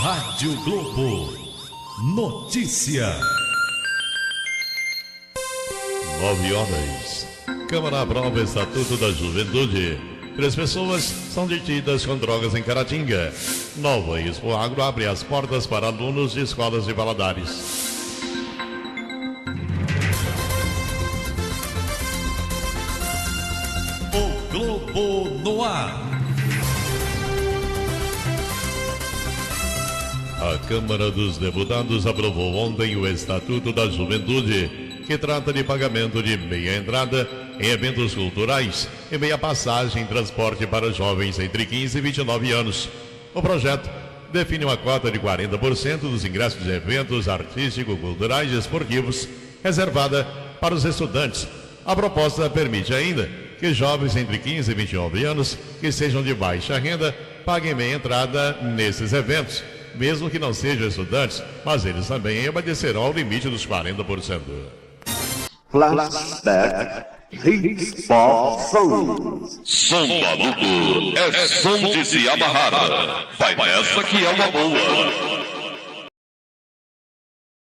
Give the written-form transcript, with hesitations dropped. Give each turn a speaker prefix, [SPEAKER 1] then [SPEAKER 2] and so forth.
[SPEAKER 1] Rádio Globo. Notícia.
[SPEAKER 2] 9 horas. Câmara aprova o Estatuto da Juventude. 3 pessoas são detidas com drogas em Caratinga. Nova Expo Agro abre as portas para alunos de escolas de Valadares.
[SPEAKER 1] O Globo no ar.
[SPEAKER 2] A Câmara dos Deputados aprovou ontem o Estatuto da Juventude, que trata de pagamento de meia entrada em eventos culturais e meia passagem em transporte para jovens entre 15 e 29 anos. O projeto define uma cota de 40% dos ingressos de eventos artístico-culturais e esportivos reservada para os estudantes. A proposta permite ainda que jovens entre 15 e 29 anos que sejam de baixa renda paguem meia entrada nesses eventos, mesmo que não sejam estudantes, mas eles também obedecerão ao limite dos 40%.
[SPEAKER 3] Flashback Hits Pop Song.
[SPEAKER 4] Samba Ludo é som de se amarrar. Vai nessa que é uma boa.